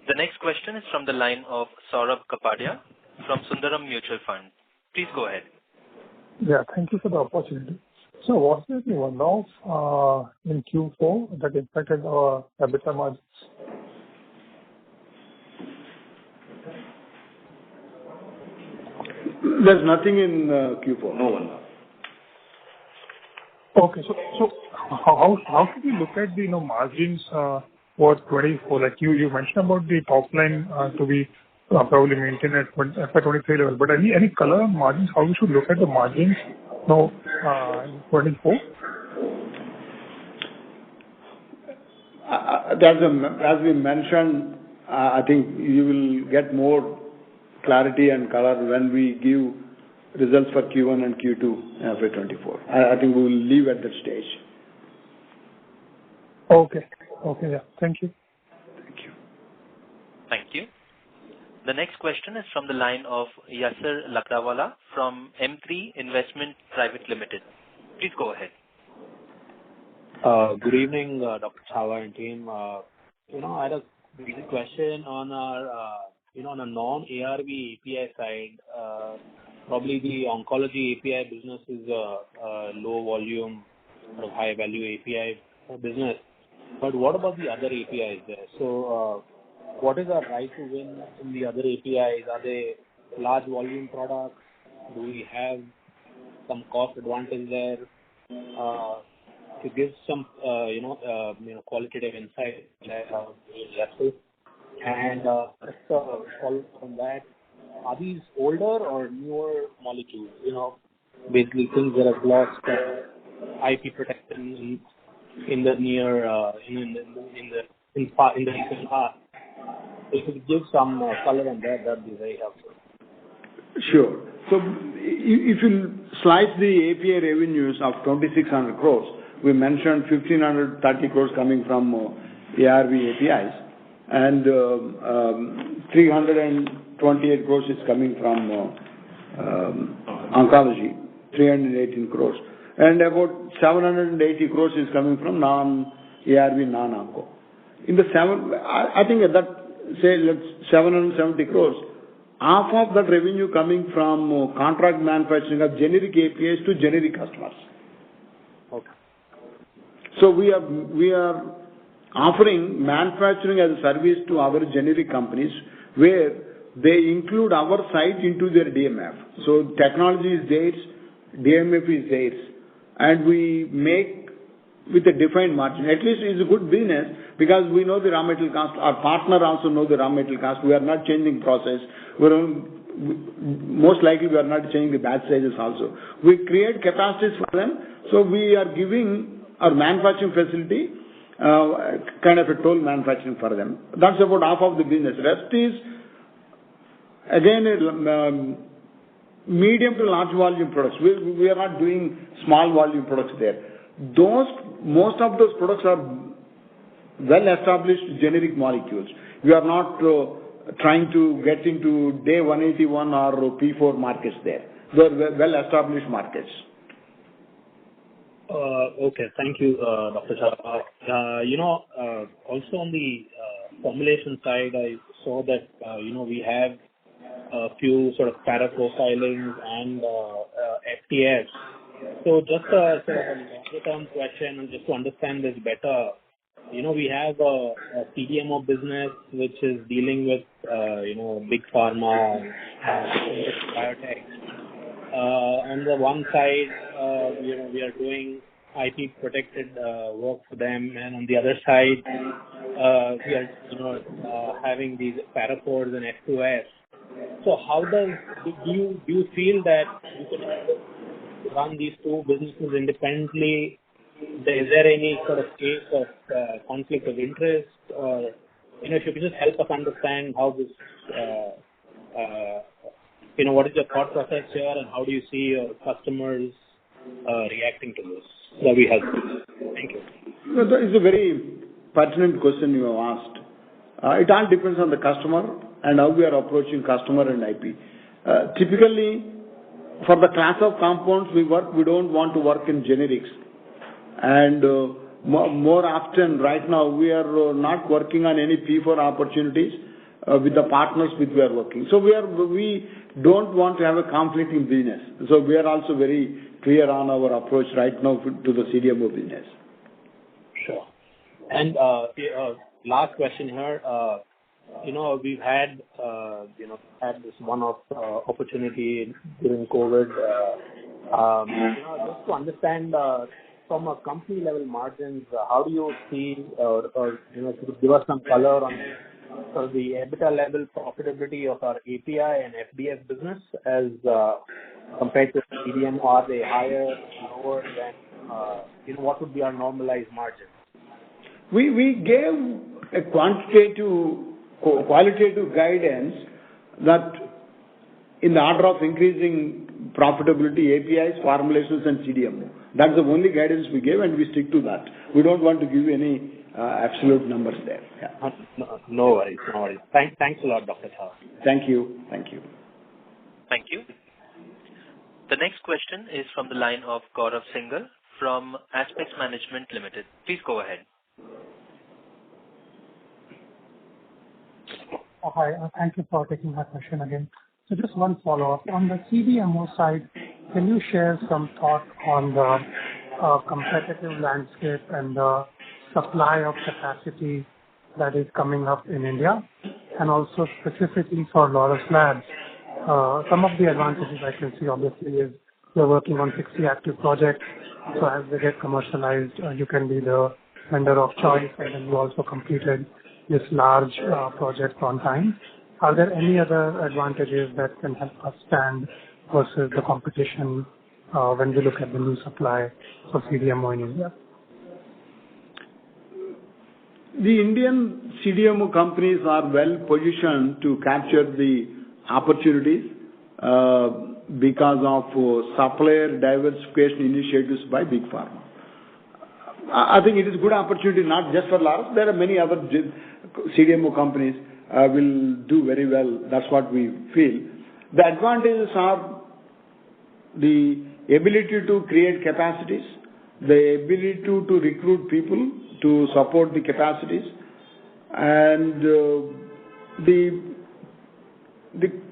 The next question is from the line of Saurabh Kapadia from Sundaram Mutual Fund. Please go ahead. Yeah, thank you for the opportunity. So what is the one-off in Q4 that impacted our EBITDA margins? There's nothing in Q4. No one. Okay. So how should we look at the margins for 24? Like you mentioned about the top line to be probably maintained at FY23 level, but any color on margins? How we should look at the margins now in 24? As we mentioned, I think you will get more clarity and color when we give results for Q1 and Q2 FY24. I think we will leave at that stage. Okay. Okay. Yeah. Thank you. Thank you. The next question is from the line of Yasser Lakdawala from M3 Investment Private Limited. Please go ahead. Good evening, Dr. Chava and team. I had a basic question on our, on a non-ARV API side. Probably the oncology API business is a low volume, sort of high value API business. But what about the other APIs there? So, what is our right to win in the other APIs? Are they large volume products? Do we have some cost advantage there? To give some, qualitative insight, and just follow from that, are these older or newer molecules? Basically things that have lost IP protection in the near in the recent past. If you could give some color on that, that'd be very helpful. Sure. So if you slice the API revenues of 2,600 crores, we mentioned 1,530 crores coming from ARV APIs, and 328 crores is coming from oncology, 318 crores, and about 780 crores is coming from non-ARV, non-onco. I think at that, say, let's 770 crores, half of that revenue coming from contract manufacturing of generic APIs to generic customers. Okay. So we are offering manufacturing as a service to our generic companies where they include our site into their DMF. So technology is theirs, DMF is theirs, and we make with a defined margin. At least it's a good business because we know the raw material cost. Our partner also knows the raw material cost. We are not changing process. Most likely we are not changing the batch sizes also. We create capacities for them. So we are giving our manufacturing facility kind of a toll manufacturing for them. That's about half of the business. Rest is again medium to large volume products. We are not doing small volume products there. Most of those products are well-established generic molecules. We are not trying to get into day 181 or P4 markets there. They are well-established markets. Okay, thank you, Dr. Chava. Also on the formulation side, I saw that we have a few sort of para-profilings and FTFs. So just a sort of a long-term question, and just to understand this better, we have a CDMO business which is dealing with big pharma and biotech. On the one side, we are doing IP protected work for them, and on the other side, we are having these paraphores and F2S. So how do you feel that you can run these two businesses independently? Is there any sort of case of conflict of interest, or if you could just help us understand how this, what is your thought process here, and how do you see your customers reacting to this? That will be helpful. Thank you. That is a very pertinent question you have asked. It all depends on the customer and how we are approaching customer and IP. Typically, for the class of compounds we work, we don't want to work in generics. And more often, right now, we are not working on any P4 opportunities with the partners with we are working. So we don't want to have a conflict in business. So we are also very clear on our approach right now to the CDMO business. Sure. And last question here. we've had, had this one-off opportunity during COVID. Just to understand from a company level margins, how do you see, or if you could give us some color on sort of the EBITDA level profitability of our API and FDF business as compared to CDMO? Are they higher, lower than, what would be our normalized margin? We gave a qualitative guidance that in the order of increasing profitability, APIs, formulations, and CDMO. That's the only guidance we gave, and we stick to that. We don't want to give you any absolute numbers there. Yeah. No worries. Thanks a lot, Dr. Chava. Thank you. Thank you. Thank you. The next question is from the line of Gaurav Singhal from Aspects Management Limited. Please go ahead. Hi, thank you for taking my question again. So just one follow-up. On the CDMO side, can you share some thought on the competitive landscape and the supply of capacity that is coming up in India, and also specifically for Laurus Labs? Some of the advantages I can see obviously is you're working on 60 active projects, so as they get commercialized, you can be the vendor of choice, and then you also completed this large project on time. Are there any other advantages that can help us stand versus the competition when we look at the new supply for CDMO in India? The Indian CDMO companies are well positioned to capture the opportunities because of supplier diversification initiatives by Big Pharma. I think it is a good opportunity not just for Laurus. There are many other CDMO companies will do very well. That's what we feel. The advantages are the ability to create capacities, the ability to recruit people to support the capacities, and the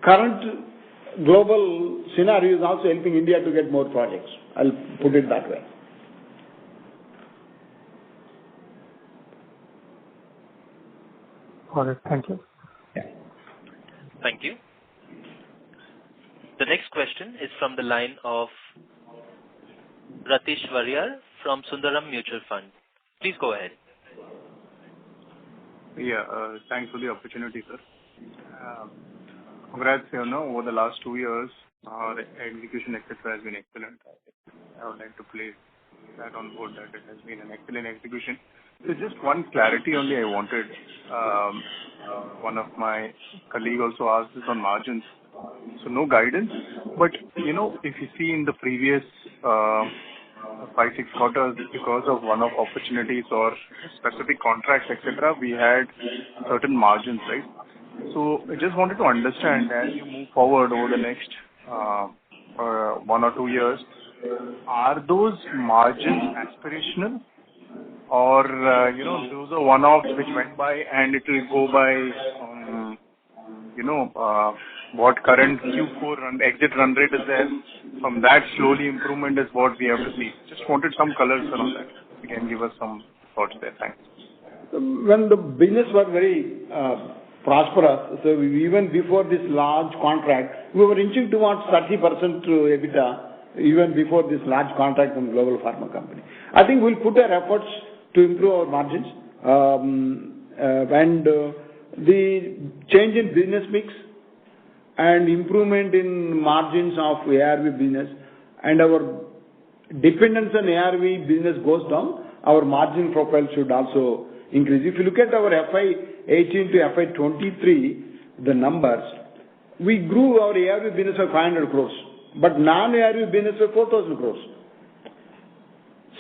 current global scenario is also helping India to get more projects. I'll put it that way. Got it. Thank you. Yeah. Thank you. The next question is from the line of Ratish Varyar from Sundaram Mutual Fund. Please go ahead. Yeah, thanks for the opportunity, sir. Congrats, over the last 2 years, our execution, etc., has been excellent. I would like to place that on board that it has been an excellent execution. So just one clarity only I wanted. One of my colleagues also asked this on margins. So no guidance, but if you see in the previous 5-6 quarters, because of one-off opportunities or specific contracts, etc., we had certain margins, right? So I just wanted to understand, as you move forward over the next 1 or 2 years, are those margins aspirational, or those are one-offs which went by and it will go by what current Q4 exit run rate is there? From that, slowly improvement is what we have to see. Just wanted some colors around that. You can give us some thoughts there. Thanks. When the business was very prosperous, so even before this large contract, we were inching towards 30% to EBITDA, even before this large contract from global pharma company. I think we'll put our efforts to improve our margins, and the change in business mix and improvement in margins of ARV business and our dependence on ARV business goes down, our margin profile should also increase. If you look at our FY18 to FY23, the numbers, we grew our ARV business by 500 crores, but non-ARV business by 4,000 crores.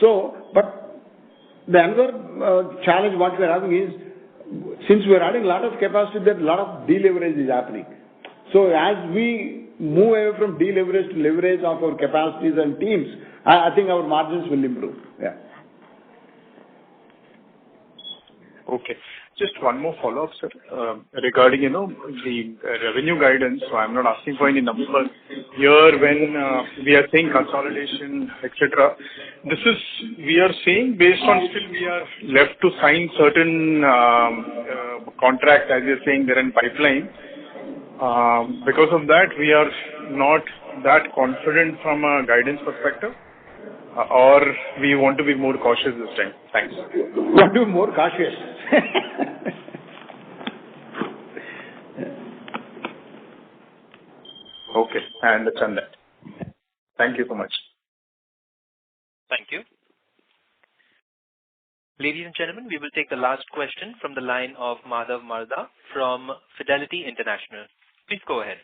So, but the another challenge what we are having is, since we are adding a lot of capacity, that a lot of deleverage is happening. So as we move away from deleverage to leverage of our capacities and teams, I think our margins will improve. Yeah. Okay. Just one more follow-up, sir. Regarding, the revenue guidance, so I'm not asking for any numbers. here when we are saying consolidation, etc. This is, we are saying based on still we are left to sign certain contracts, as you're saying, they're in pipeline. Because of that, we are not that confident from a guidance perspective, or we want to be more cautious this time. Thanks. Want to be more cautious. Okay, I understand that. Thank you so much. Thank you. Ladies and gentlemen, we will take the last question from the line of Madhav Marda from Fidelity International. Please go ahead.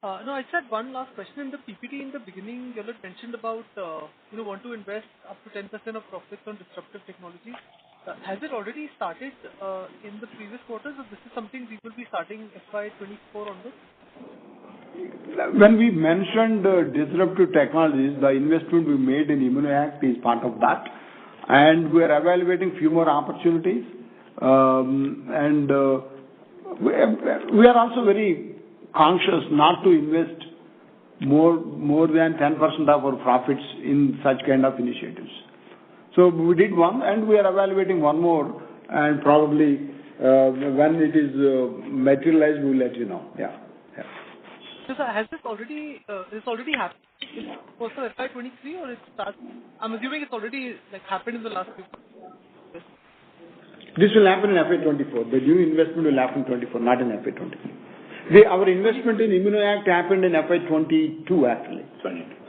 No, I just had one last question. In the PPT in the beginning, you had mentioned about, want to invest up to 10% of profits on disruptive technologies. Has it already started in the previous quarters, or this is something we will be starting FY24 on this? When we mentioned disruptive technologies, the investment we made in ImmunoAct is part of that. And we are evaluating few more opportunities. We are also very conscious not to invest more than 10% of our profits in such kind of initiatives. So we did one, and we are evaluating one more, and probably when it is materialized, we will let you know. Yeah. So sir, has this already happened? Is it for FY23 or it starts? I'm assuming it's already happened in the last few months. This will happen in FY24. The new investment will happen in 24, not in FY23. Our investment in ImmunoAct happened in FY22 actually.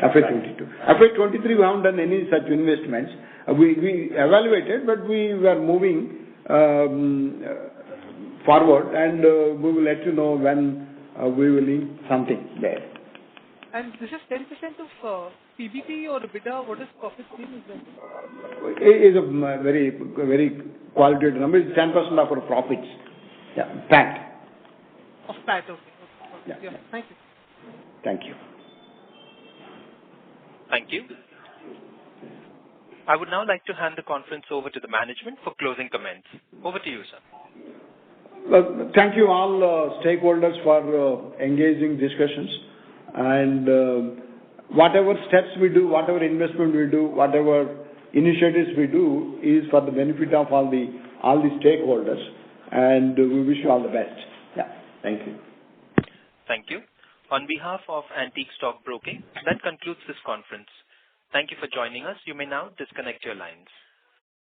FY22. FY23 we haven't done any such investments. We evaluated, but we were moving forward, and we will let you know when we will need something there. And this is 10% of PBT or EBITDA? What is profit stream? It is a very, very qualitative number. It's 10% of our profits. Yeah, PAT. Of PAT, okay. Yeah. Thank you. Thank you. Thank you. I would now like to hand the conference over to the management for closing comments. Over to you, sir. Well, thank you all stakeholders for engaging discussions. And whatever steps we do, whatever investment we do, whatever initiatives we do is for the benefit of all the stakeholders. And we wish you all the best. Yeah. Thank you. Thank you. On behalf of Antique Stock Broking, that concludes this conference. Thank you for joining us. You may now disconnect your lines.